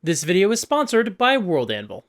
This video is sponsored by World Anvil.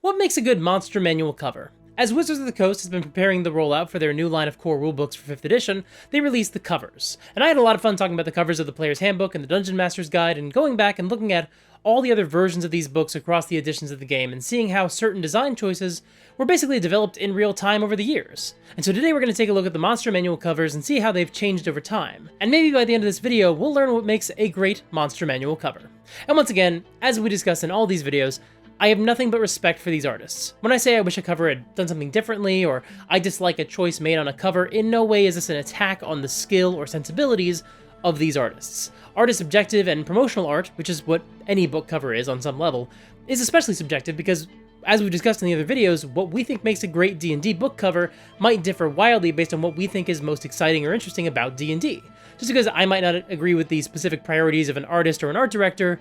What makes a good monster manual cover? As Wizards of the Coast has been preparing the rollout for their new line of core rulebooks for 5th edition, they released the covers. And I had a lot of fun talking about the covers of the Player's Handbook and the Dungeon Master's Guide, and going back and looking at all the other versions of these books across the editions of the game, and seeing how certain design choices were basically developed in real time over the years. And so today we're going to take a look at the monster manual covers and see how they've changed over time. And maybe by the end of this video, we'll learn what makes a great monster manual cover. And once again, as we discuss in all these videos, I have nothing but respect for these artists. When I say I wish a cover had done something differently, or I dislike a choice made on a cover, in no way is this an attack on the skill or sensibilities of these artists. Art is subjective, and promotional art, which is what any book cover is on some level, is especially subjective because, as we've discussed in the other videos, what we think makes a great D&D book cover might differ wildly based on what we think is most exciting or interesting about D&D. Just because I might not agree with the specific priorities of an artist or an art director,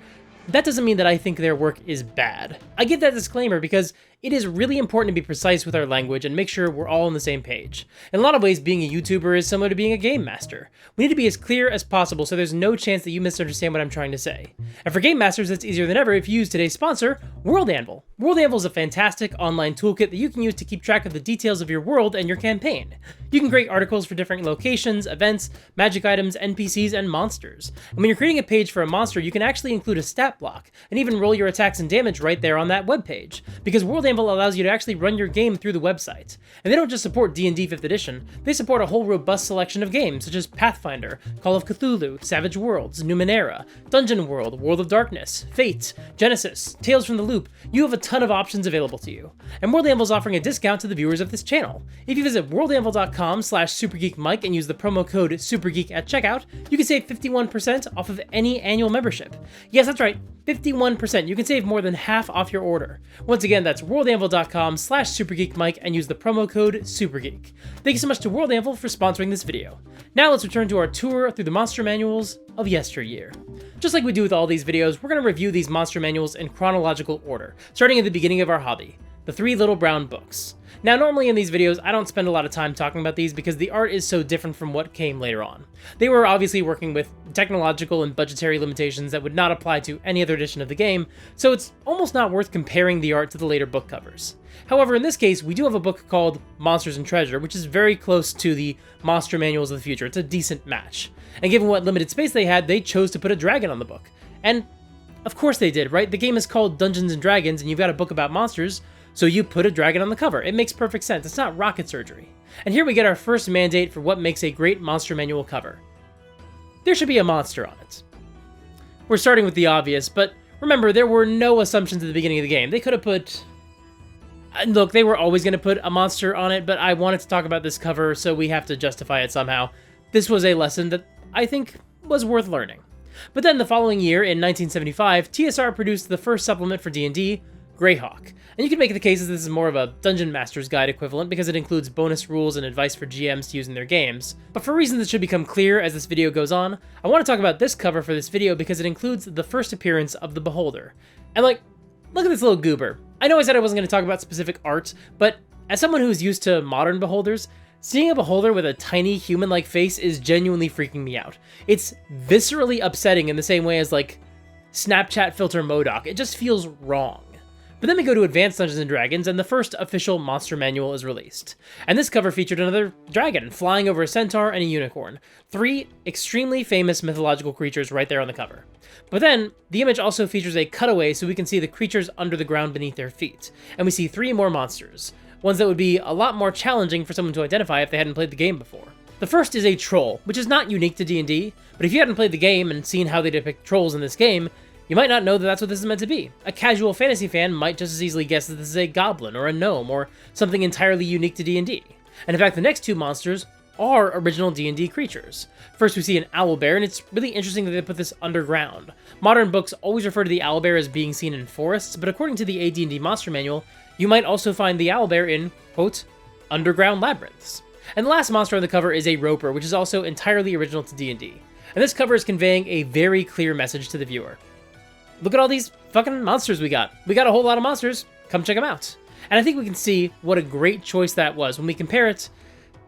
that doesn't mean that I think their work is bad. I give that disclaimer because it is really important to be precise with our language and make sure we're all on the same page. In a lot of ways, being a YouTuber is similar to being a game master. We need to be as clear as possible so there's no chance that you misunderstand what I'm trying to say. And for game masters, it's easier than ever if you use today's sponsor, World Anvil. World Anvil is a fantastic online toolkit that you can use to keep track of the details of your world and your campaign. You can create articles for different locations, events, magic items, NPCs, and monsters. And when you're creating a page for a monster, you can actually include a stat block and even roll your attacks and damage right there on that webpage, because World Anvil allows you to actually run your game through the website. And they don't just support D&D 5th edition, they support a whole robust selection of games such as Pathfinder, Call of Cthulhu, Savage Worlds, Numenera, Dungeon World, World of Darkness, Fate, Genesis, Tales from the Loop. You have a ton of options available to you. And World Anvil is offering a discount to the viewers of this channel. If you visit worldanvil.com/supergeekmike and use the promo code SUPERGEEK at checkout, you can save 51% off of any annual membership. Yes, that's right, 51%. You can save more than half off your order. Once again, that's worldanvil.com/supergeekmike and use the promo code SUPERGEEK. Thank you so much to World Anvil for sponsoring this video. Now let's return to our tour through the monster manuals of yesteryear. Just like we do with all these videos, we're going to review these monster manuals in chronological order, starting at the beginning of our hobby, the 3 little brown books. Now, normally in these videos, I don't spend a lot of time talking about these because the art is so different from what came later on. They were obviously working with technological and budgetary limitations that would not apply to any other edition of the game, so it's almost not worth comparing the art to the later book covers. However, in this case, we do have a book called Monsters and Treasure, which is very close to the monster manuals of the future. It's a decent match. And given what limited space they had, they chose to put a dragon on the book. And of course they did, right? The game is called Dungeons and Dragons, and you've got a book about monsters, so you put a dragon on the cover. It makes perfect sense. It's not rocket surgery. And here we get our first mandate for what makes a great monster manual cover. There should be a monster on it. We're starting with the obvious, but remember, there were no assumptions at the beginning of the game. They could have put... Look, they were always going to put a monster on it, but I wanted to talk about this cover, so we have to justify it somehow. This was a lesson that I think was worth learning. But then the following year, in 1975, TSR produced the first supplement for D&D, Greyhawk. And you can make the case that this is more of a Dungeon Master's Guide equivalent because it includes bonus rules and advice for GMs to use in their games. But for reasons that should become clear as this video goes on, I want to talk about this cover for this video because it includes the first appearance of the Beholder. And like, look at this little goober. I know I said I wasn't going to talk about specific art, but as someone who's used to modern Beholders, seeing a Beholder with a tiny human-like face is genuinely freaking me out. It's viscerally upsetting in the same way as like Snapchat filter MODOK. It just feels wrong. But then we go to Advanced Dungeons & Dragons, and the first official monster manual is released. And this cover featured another dragon, flying over a centaur and a unicorn. 3 extremely famous mythological creatures right there on the cover. But then, the image also features a cutaway so we can see the creatures under the ground beneath their feet. And we see 3 more monsters, ones that would be a lot more challenging for someone to identify if they hadn't played the game before. The first is a troll, which is not unique to D&D, but if you hadn't played the game and seen how they depict trolls in this game, you might not know that that's what this is meant to be. A casual fantasy fan might just as easily guess that this is a goblin or a gnome or something entirely unique to D&D. And in fact, the next 2 monsters are original D&D creatures. First, we see an owlbear, and it's really interesting that they put this underground. Modern books always refer to the owlbear as being seen in forests, but according to the AD&D Monster Manual, you might also find the owlbear in, quote, underground labyrinths. And the last monster on the cover is a roper, which is also entirely original to D&D. And this cover is conveying a very clear message to the viewer. Look at all these fucking monsters we got. We got a whole lot of monsters. Come check them out. And I think we can see what a great choice that was when we compare it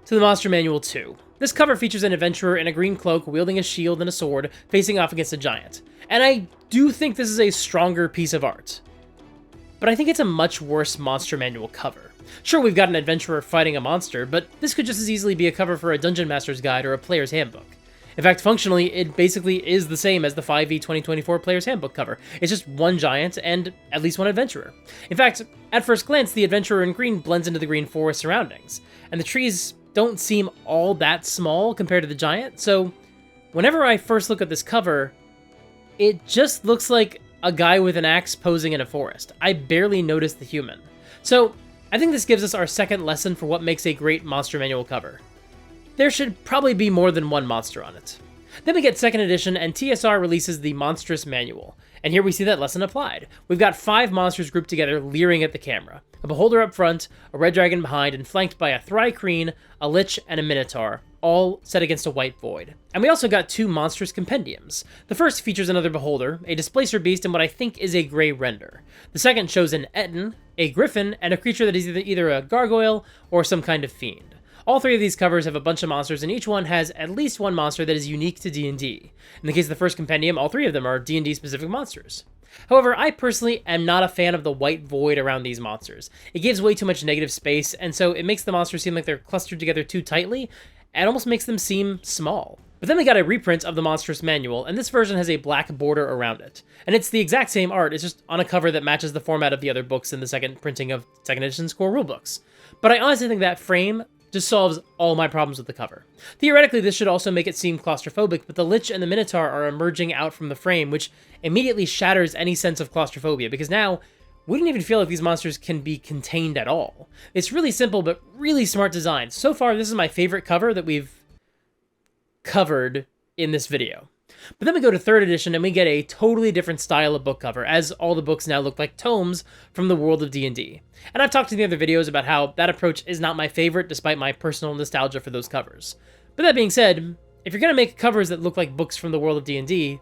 to the Monster Manual 2. This cover features an adventurer in a green cloak wielding a shield and a sword facing off against a giant. And I do think this is a stronger piece of art. But I think it's a much worse monster manual cover. Sure, we've got an adventurer fighting a monster, but this could just as easily be a cover for a Dungeon Master's Guide or a Player's Handbook. In fact, functionally, it basically is the same as the 5e 2024 Player's Handbook cover. It's just one giant and at least one adventurer. In fact, at first glance, the adventurer in green blends into the green forest surroundings, and the trees don't seem all that small compared to the giant, so whenever I first look at this cover, it just looks like a guy with an axe posing in a forest. I barely noticed the human. So, I think this gives us our second lesson for what makes a great monster manual cover. There should probably be more than one monster on it. Then we get 2nd edition, and TSR releases the Monstrous Manual. And here we see that lesson applied. We've got 5 monsters grouped together, leering at the camera. A beholder up front, a red dragon behind, and flanked by a thri-kreen, a lich, and a minotaur, all set against a white void. And we also got 2 monstrous compendiums. The first features another beholder, a displacer beast, and what I think is a grey render. The second shows an ettin, a griffin, and a creature that is either a gargoyle or some kind of fiend. All 3 of these covers have a bunch of monsters, and each one has at least one monster that is unique to D&D. In the case of the first compendium, all 3 of them are D&D specific monsters. However, I personally am not a fan of the white void around these monsters. It gives way too much negative space, and so it makes the monsters seem like they're clustered together too tightly, and almost makes them seem small. But then we got a reprint of the Monstrous Manual, and this version has a black border around it. And it's the exact same art, it's just on a cover that matches the format of the other books in the second printing of 2nd edition's core rulebooks. But I honestly think that frame just solves all my problems with the cover. Theoretically, this should also make it seem claustrophobic, but the Lich and the Minotaur are emerging out from the frame, which immediately shatters any sense of claustrophobia, because now we don't even feel like these monsters can be contained at all. It's really simple, but really smart design. So far, this is my favorite cover that we've covered in this video. But then we go to 3rd edition and we get a totally different style of book cover, as all the books now look like tomes from the world of D&D. And I've talked in the other videos about how that approach is not my favorite, despite my personal nostalgia for those covers. But that being said, if you're going to make covers that look like books from the world of D&D,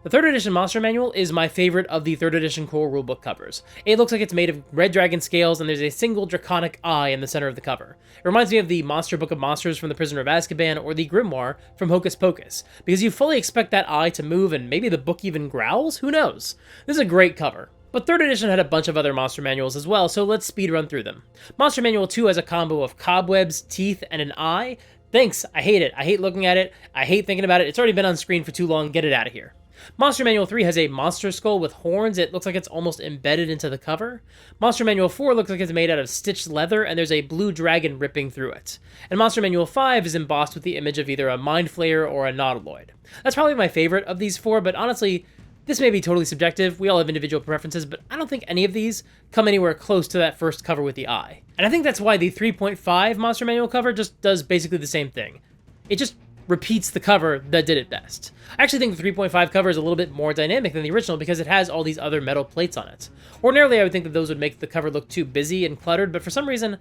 the 3rd edition Monster Manual is my favorite of the 3rd edition core rulebook covers. It looks like it's made of red dragon scales, and there's a single draconic eye in the center of the cover. It reminds me of the Monster Book of Monsters from The Prisoner of Azkaban, or the Grimoire from Hocus Pocus, because you fully expect that eye to move, and maybe the book even growls? Who knows? This is a great cover. But 3rd edition had a bunch of other monster manuals as well, so let's speed run through them. Monster Manual 2 has a combo of cobwebs, teeth, and an eye. Thanks, I hate it. I hate looking at it. I hate thinking about it. It's already been on screen for too long. Get it out of here. Monster Manual 3 has a monster skull with horns. It looks like it's almost embedded into the cover. Monster Manual 4 looks like it's made out of stitched leather, and there's a blue dragon ripping through it. And Monster Manual 5 is embossed with the image of either a mind flayer or a nautiloid. That's probably my favorite of these 4, but honestly, this may be totally subjective. We all have individual preferences, but I don't think any of these come anywhere close to that first cover with the eye. And I think that's why the 3.5 Monster Manual cover just does basically the same thing. It just repeats the cover that did it best. I actually think the 3.5 cover is a little bit more dynamic than the original because it has all these other metal plates on it. Ordinarily, I would think that those would make the cover look too busy and cluttered, but for some reason,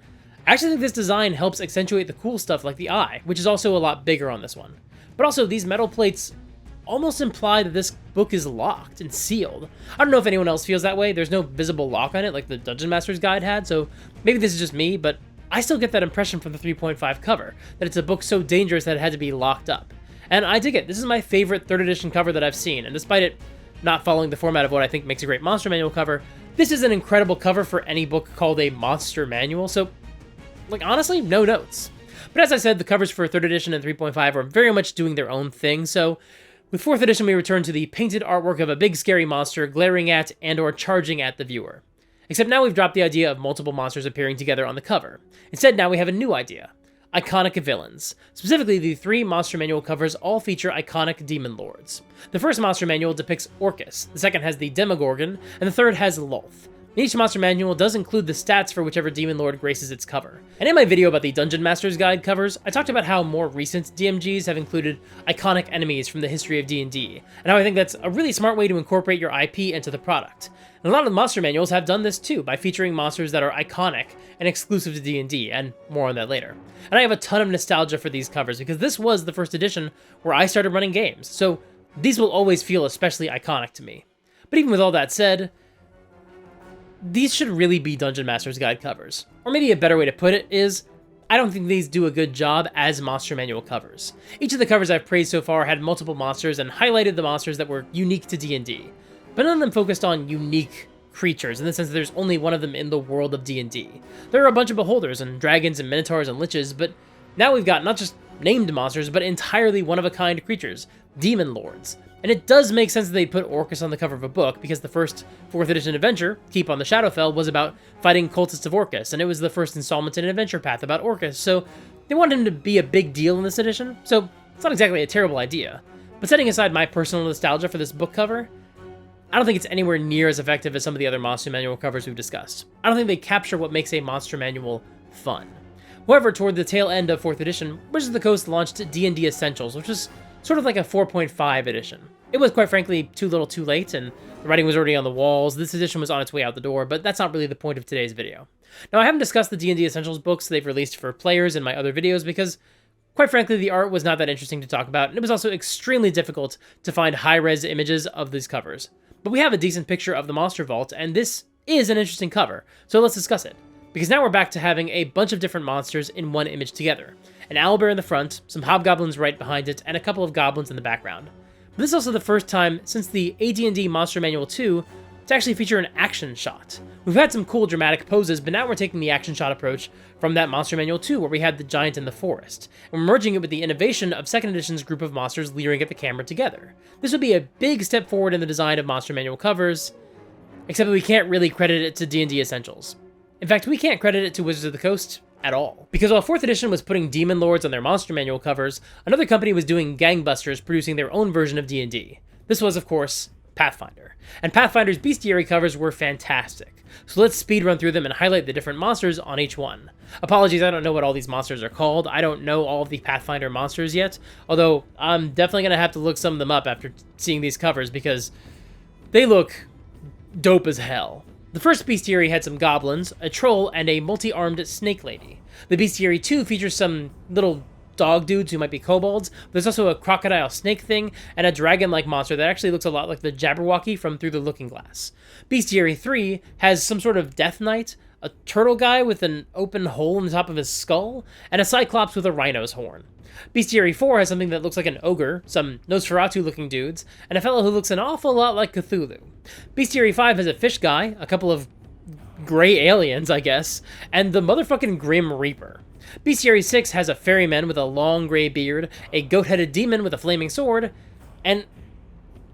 I actually think this design helps accentuate the cool stuff like the eye, which is also a lot bigger on this one. But also, these metal plates almost imply that this book is locked and sealed. I don't know if anyone else feels that way. There's no visible lock on it like the Dungeon Master's Guide had, so maybe this is just me, but I still get that impression from the 3.5 cover, that it's a book so dangerous that it had to be locked up. And I dig it. This is my favorite 3rd edition cover that I've seen, and despite it not following the format of what I think makes a great Monster Manual cover, this is an incredible cover for any book called a Monster Manual, so, like, honestly, no notes. But as I said, the covers for 3rd edition and 3.5 are very much doing their own thing, so with 4th edition we return to the painted artwork of a big scary monster glaring at and or charging at the viewer. Except now we've dropped the idea of multiple monsters appearing together on the cover. Instead, now we have a new idea. Iconic villains. Specifically, the 3 Monster Manual covers all feature iconic demon lords. The first Monster Manual depicts Orcus, the second has the Demogorgon, and the third has Lolth. Each Monster Manual does include the stats for whichever demon lord graces its cover. And in my video about the Dungeon Master's Guide covers, I talked about how more recent DMGs have included iconic enemies from the history of D&D, and how I think that's a really smart way to incorporate your IP into the product. And a lot of the Monster Manuals have done this too, by featuring monsters that are iconic and exclusive to D&D, and more on that later. And I have a ton of nostalgia for these covers, because this was the first edition where I started running games, so these will always feel especially iconic to me. But even with all that said, these should really be Dungeon Master's Guide covers. Or maybe a better way to put it is, I don't think these do a good job as monster manual covers. Each of the covers I've praised so far had multiple monsters and highlighted the monsters that were unique to D&D, but none of them focused on unique creatures in the sense that there's only one of them in the world of D&D. There are a bunch of beholders and dragons and minotaurs and liches, but now we've got not just named monsters, but entirely one-of-a-kind creatures, demon lords. And it does make sense that they put Orcus on the cover of a book, because the first 4th edition adventure, Keep on the Shadowfell, was about fighting cultists of Orcus, and it was the first installment in an adventure path about Orcus, so they wanted him to be a big deal in this edition, so it's not exactly a terrible idea. But setting aside my personal nostalgia for this book cover, I don't think it's anywhere near as effective as some of the other monster manual covers we've discussed. I don't think they capture what makes a monster manual fun. However, toward the tail end of 4th edition, Wizards of the Coast launched D&D Essentials, which was sort of like a 4.5 edition. It was, quite frankly, too little too late, and the writing was already on the walls. This edition was on its way out the door, but that's not really the point of today's video. Now, I haven't discussed the D&D Essentials books they've released for players in my other videos because, quite frankly, the art was not that interesting to talk about, and it was also extremely difficult to find high-res images of these covers. But we have a decent picture of the Monster Vault, and this is an interesting cover, so let's discuss it. Because now we're back to having a bunch of different monsters in one image together. An owlbear in the front, some hobgoblins right behind it, and a couple of goblins in the background. But this is also the first time since the AD&D Monster Manual 2 to actually feature an action shot. We've had some cool dramatic poses, but now we're taking the action shot approach from that Monster Manual 2 where we had the giant in the forest, and we're merging it with the innovation of 2nd edition's group of monsters leering at the camera together. This would be a big step forward in the design of Monster Manual covers, except that we can't really credit it to D&D Essentials. In fact, we can't credit it to Wizards of the Coast at all. Because while 4th edition was putting demon lords on their monster manual covers, another company was doing gangbusters producing their own version of D&D. This was, of course, Pathfinder. And Pathfinder's bestiary covers were fantastic. So let's speedrun through them and highlight the different monsters on each one. Apologies, I don't know what all these monsters are called. I don't know all of the Pathfinder monsters yet, although I'm definitely going to have to look some of them up after seeing these covers because they look dope as hell. The first bestiary had some goblins, a troll, and a multi-armed snake lady. The bestiary 2 features some little dog dudes who might be kobolds. There's also a crocodile snake thing, and a dragon-like monster that actually looks a lot like the Jabberwocky from Through the Looking Glass. Bestiary 3 has some sort of death knight, a turtle guy with an open hole in the top of his skull, and a cyclops with a rhino's horn. Bestiary 4 has something that looks like an ogre, some Nosferatu-looking dudes, and a fellow who looks an awful lot like Cthulhu. Bestiary 5 has a fish guy, a couple of gray aliens, I guess, and the motherfucking Grim Reaper. Bestiary 6 has a ferryman with a long gray beard, a goat-headed demon with a flaming sword, and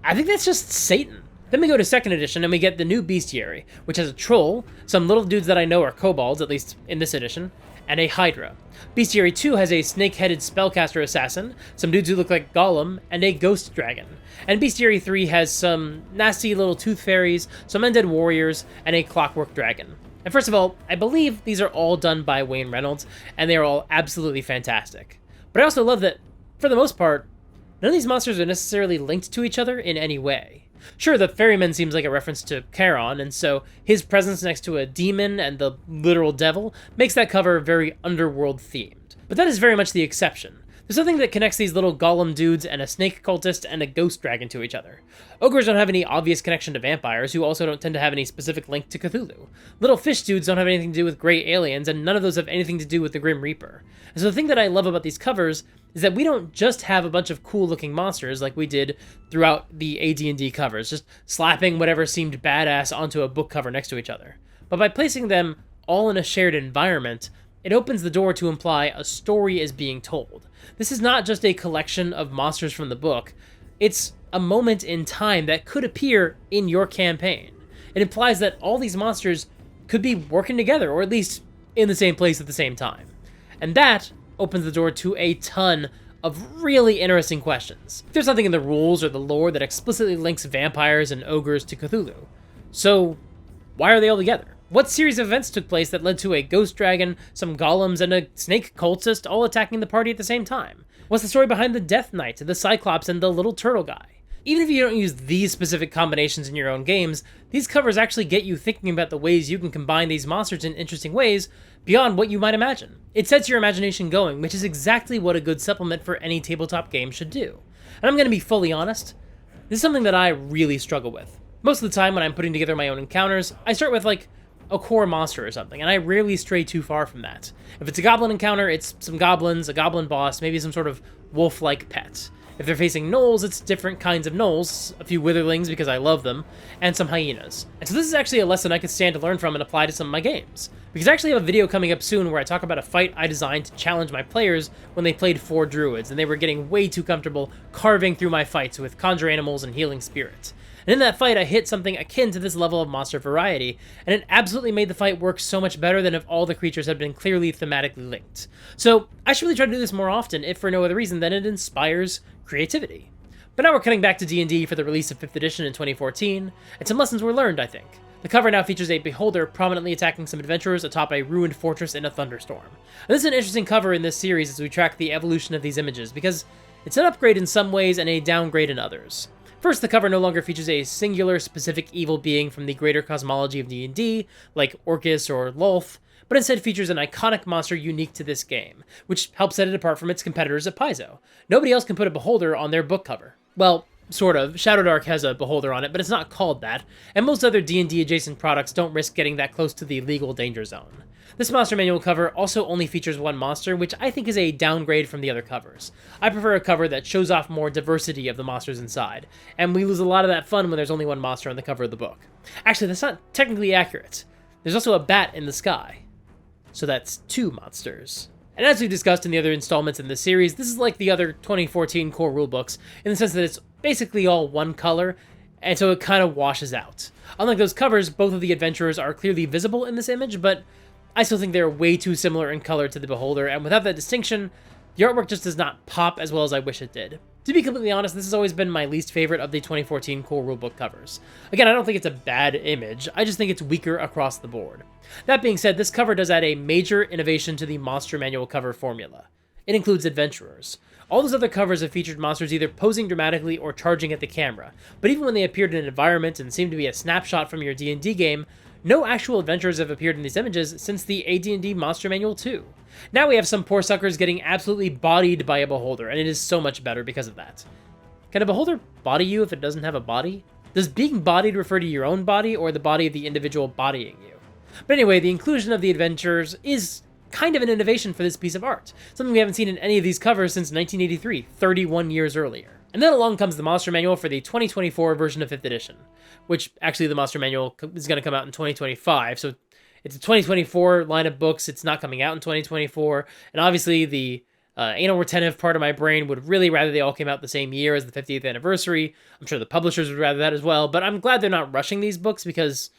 I think that's just Satan. Then we go to 2nd edition and we get the new bestiary, which has a troll, some little dudes that I know are kobolds, at least in this edition, and a hydra. Bestiary 2 has a snake-headed spellcaster assassin, some dudes who look like Gollum, and a ghost dragon. And Bestiary 3 has some nasty little tooth fairies, some undead warriors, and a clockwork dragon. And first of all, I believe these are all done by Wayne Reynolds, and they are all absolutely fantastic. But I also love that, for the most part, none of these monsters are necessarily linked to each other in any way. Sure, the ferryman seems like a reference to Charon, and so his presence next to a demon and the literal devil makes that cover very underworld themed. But that is very much the exception. There's something that connects these little golem dudes and a snake cultist and a ghost dragon to each other. Ogres don't have any obvious connection to vampires, who also don't tend to have any specific link to Cthulhu. Little fish dudes don't have anything to do with gray aliens, and none of those have anything to do with the Grim Reaper. And so the thing that I love about these covers is that we don't just have a bunch of cool-looking monsters like we did throughout the AD&D covers, just slapping whatever seemed badass onto a book cover next to each other. But by placing them all in a shared environment, it opens the door to imply a story is being told. This is not just a collection of monsters from the book, it's a moment in time that could appear in your campaign. It implies that all these monsters could be working together, or at least in the same place at the same time. And that opens the door to a ton of really interesting questions. There's nothing in the rules or the lore that explicitly links vampires and ogres to Cthulhu. So, why are they all together? What series of events took place that led to a ghost dragon, some golems, and a snake cultist all attacking the party at the same time? What's the story behind the Death Knight, the Cyclops, and the little turtle guy? Even if you don't use these specific combinations in your own games, these covers actually get you thinking about the ways you can combine these monsters in interesting ways beyond what you might imagine. It sets your imagination going, which is exactly what a good supplement for any tabletop game should do. And I'm going to be fully honest, this is something that I really struggle with. Most of the time when I'm putting together my own encounters, I start with like, a core monster or something, and I rarely stray too far from that. If it's a goblin encounter, it's some goblins, a goblin boss, maybe some sort of wolf-like pet. If they're facing gnolls, it's different kinds of gnolls, a few witherlings because I love them, and some hyenas. And so this is actually a lesson I could stand to learn from and apply to some of my games. Because I actually have a video coming up soon where I talk about a fight I designed to challenge my players when they played 4 druids, and they were getting way too comfortable carving through my fights with conjure animals and healing spirits. And in that fight, I hit something akin to this level of monster variety, and it absolutely made the fight work so much better than if all the creatures had been clearly thematically linked. So I should really try to do this more often, if for no other reason than it inspires creativity. But now we're cutting back to D&D for the release of 5th edition in 2014, and some lessons were learned, I think. The cover now features a beholder prominently attacking some adventurers atop a ruined fortress in a thunderstorm. And this is an interesting cover in this series as we track the evolution of these images, because it's an upgrade in some ways and a downgrade in others. First, the cover no longer features a singular, specific evil being from the greater cosmology of D&D, like Orcus or Lolth, but instead features an iconic monster unique to this game, which helps set it apart from its competitors at Paizo. Nobody else can put a beholder on their book cover. Well, sort of. Shadowdark has a beholder on it, but it's not called that, and most other D&D adjacent products don't risk getting that close to the legal danger zone. This monster manual cover also only features one monster, which I think is a downgrade from the other covers. I prefer a cover that shows off more diversity of the monsters inside, and we lose a lot of that fun when there's only one monster on the cover of the book. Actually, that's not technically accurate. There's also a bat in the sky. So that's 2 monsters. And as we've discussed in the other installments in this series, this is like the other 2014 core rulebooks, in the sense that it's basically all one color, and so it kind of washes out. Unlike those covers, both of the adventurers are clearly visible in this image, but I still think they're way too similar in color to the beholder, and without that distinction, the artwork just does not pop as well as I wish it did. To be completely honest, this has always been my least favorite of the 2014 core rulebook covers. Again, I don't think it's a bad image, I just think it's weaker across the board. That being said, this cover does add a major innovation to the monster manual cover formula. It includes adventurers. All those other covers have featured monsters either posing dramatically or charging at the camera, but even when they appeared in an environment and seemed to be a snapshot from your D&D game, no actual adventurers have appeared in these images since the AD&D Monster Manual 2. Now we have some poor suckers getting absolutely bodied by a beholder, and it is so much better because of that. Can a beholder body you if it doesn't have a body? Does being bodied refer to your own body or the body of the individual bodying you? But anyway, the inclusion of the adventurers is kind of an innovation for this piece of art, something we haven't seen in any of these covers since 1983, 31 years earlier. And then along comes the Monster Manual for the 2024 version of 5th edition, which actually the Monster Manual is going to come out in 2025, so it's a 2024 line of books, it's not coming out in 2024, and obviously the anal retentive part of my brain would really rather they all came out the same year as the 50th anniversary. I'm sure the publishers would rather that as well, but I'm glad they're not rushing these books because,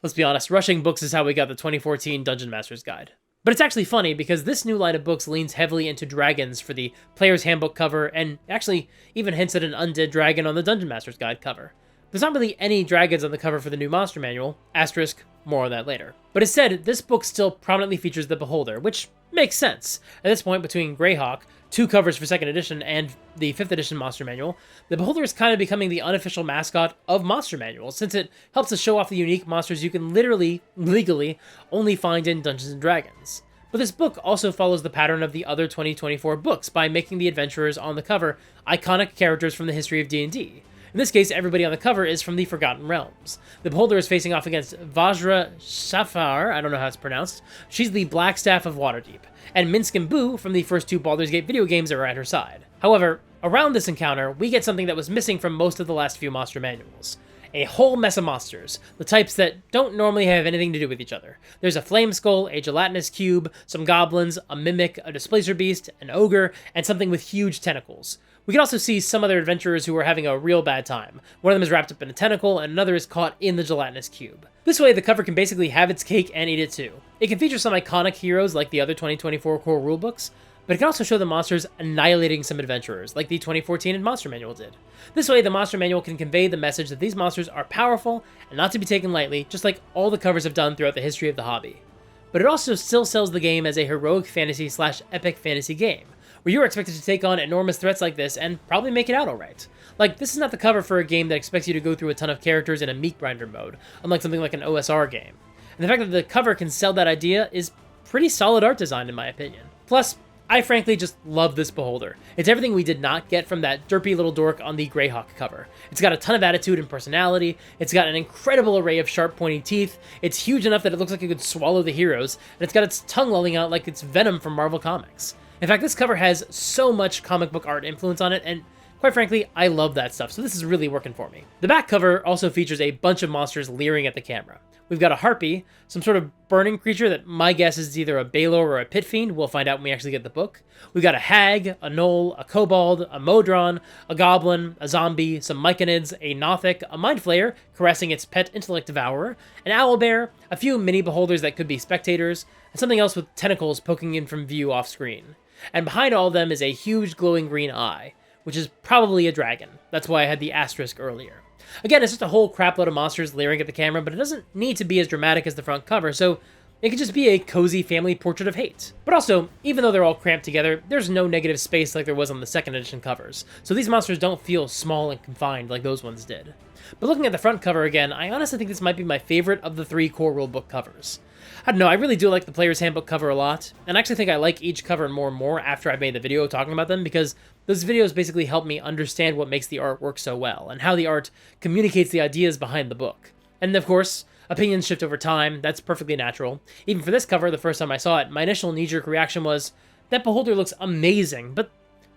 let's be honest, rushing books is how we got the 2014 Dungeon Master's Guide. But it's actually funny because this new line of books leans heavily into dragons for the Player's Handbook cover, and actually even hints at an undead dragon on the Dungeon Master's Guide cover. There's not really any dragons on the cover for the new Monster Manual, asterisk, more on that later. But instead, this book still prominently features the Beholder, which makes sense. At this point, between Greyhawk, 2 covers for 2nd edition, and the 5th edition Monster Manual, the Beholder is kind of becoming the unofficial mascot of Monster Manual, since it helps to show off the unique monsters you can literally, legally, only find in Dungeons & Dragons. But this book also follows the pattern of the other 2024 books by making the adventurers on the cover iconic characters from the history of D&D. In this case, everybody on the cover is from the Forgotten Realms. The Beholder is facing off against Vajra Shafar, I don't know how it's pronounced. She's the Black Staff of Waterdeep, and Minsk and Boo from the first 2 Baldur's Gate video games are at her side. However, around this encounter, we get something that was missing from most of the last few monster manuals. A whole mess of monsters, the types that don't normally have anything to do with each other. There's a flame skull, a gelatinous cube, some goblins, a mimic, a displacer beast, an ogre, and something with huge tentacles. We can also see some other adventurers who are having a real bad time. One of them is wrapped up in a tentacle, and another is caught in the gelatinous cube. This way, the cover can basically have its cake and eat it too. It can feature some iconic heroes like the other 2024 core rulebooks, but it can also show the monsters annihilating some adventurers, like the 2014 Monster Manual did. This way, the Monster Manual can convey the message that these monsters are powerful and not to be taken lightly, just like all the covers have done throughout the history of the hobby. But it also still sells the game as a heroic fantasy / epic fantasy game, where you're expected to take on enormous threats like this and probably make it out alright. Like, this is not the cover for a game that expects you to go through a ton of characters in a meat grinder mode, unlike something like an OSR game. And the fact that the cover can sell that idea is pretty solid art design in my opinion. Plus, I frankly just love this beholder. It's everything we did not get from that derpy little dork on the Greyhawk cover. It's got a ton of attitude and personality, it's got an incredible array of sharp pointy teeth, it's huge enough that it looks like it could swallow the heroes, and it's got its tongue lolling out like it's Venom from Marvel Comics. In fact, this cover has so much comic book art influence on it, and quite frankly, I love that stuff, so this is really working for me. The back cover also features a bunch of monsters leering at the camera. We've got a harpy, some sort of burning creature that my guess is either a Balor or a pit fiend. We'll find out when we actually get the book. We've got a hag, a gnoll, a kobold, a modron, a goblin, a zombie, some myconids, a nothic, a mind flayer caressing its pet intellect devourer, an owlbear, a few mini beholders that could be spectators, and something else with tentacles poking in from view off screen. And behind all of them is a huge glowing green eye, which is probably a dragon. That's why I had the asterisk earlier. Again, it's just a whole crapload of monsters leering at the camera, but it doesn't need to be as dramatic as the front cover, so it could just be a cozy family portrait of hate. But also, even though they're all cramped together, there's no negative space like there was on the second edition covers, so these monsters don't feel small and confined like those ones did. But looking at the front cover again, I honestly think this might be my favorite of the 3 core rulebook covers. I don't know, I really do like the Player's Handbook cover a lot, and I actually think I like each cover more and more after I made the video talking about them, because those videos basically help me understand what makes the art work so well, and how the art communicates the ideas behind the book. And of course, opinions shift over time, that's perfectly natural. Even for this cover, the first time I saw it, my initial knee-jerk reaction was, that beholder looks amazing, but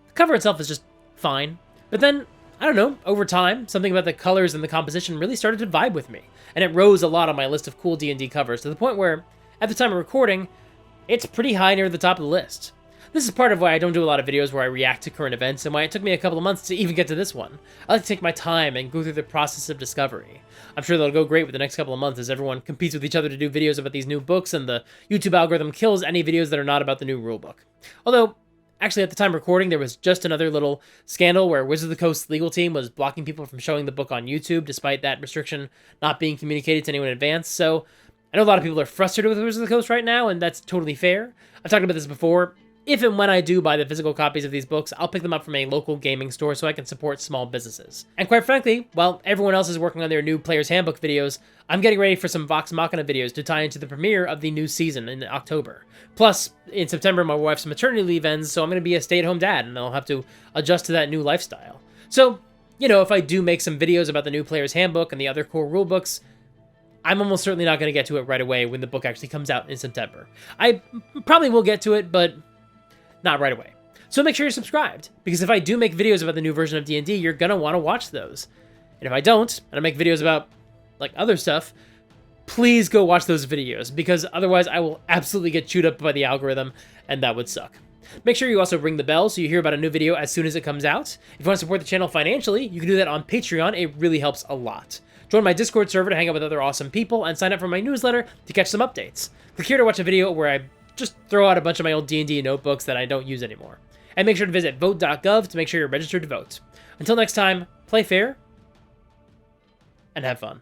the cover itself is just fine. But then, I don't know, over time, something about the colors and the composition really started to vibe with me, and it rose a lot on my list of cool D&D covers, to the point where, at the time of recording, it's pretty high near the top of the list. This is part of why I don't do a lot of videos where I react to current events, and why it took me a couple of months to even get to this one. I like to take my time and go through the process of discovery. I'm sure that'll go great with the next couple of months as everyone competes with each other to do videos about these new books, and the YouTube algorithm kills any videos that are not about the new rulebook. Although, actually at the time of recording, there was just another little scandal where Wizards of the Coast's legal team was blocking people from showing the book on YouTube, despite that restriction not being communicated to anyone in advance, so I know a lot of people are frustrated with Wizards of the Coast right now, and that's totally fair. I've talked about this before. If and when I do buy the physical copies of these books, I'll pick them up from a local gaming store so I can support small businesses. And quite frankly, while everyone else is working on their new Player's Handbook videos, I'm getting ready for some Vox Machina videos to tie into the premiere of the new season in October. Plus, in September, my wife's maternity leave ends, so I'm going to be a stay-at-home dad, and I'll have to adjust to that new lifestyle. So, you know, if I do make some videos about the new Player's Handbook and the other core rulebooks, I'm almost certainly not going to get to it right away when the book actually comes out in September. I probably will get to it, but not right away. So make sure you're subscribed, because if I do make videos about the new version of D&D, you're going to want to watch those. And if I don't, and I make videos about, like, other stuff, please go watch those videos, because otherwise I will absolutely get chewed up by the algorithm, and that would suck. Make sure you also ring the bell so you hear about a new video as soon as it comes out. If you want to support the channel financially, you can do that on Patreon. It really helps a lot. Join my Discord server to hang out with other awesome people, and sign up for my newsletter to catch some updates. Click here to watch a video where I just throw out a bunch of my old D&D notebooks that I don't use anymore. And make sure to visit vote.gov to make sure you're registered to vote. Until next time, play fair, and have fun.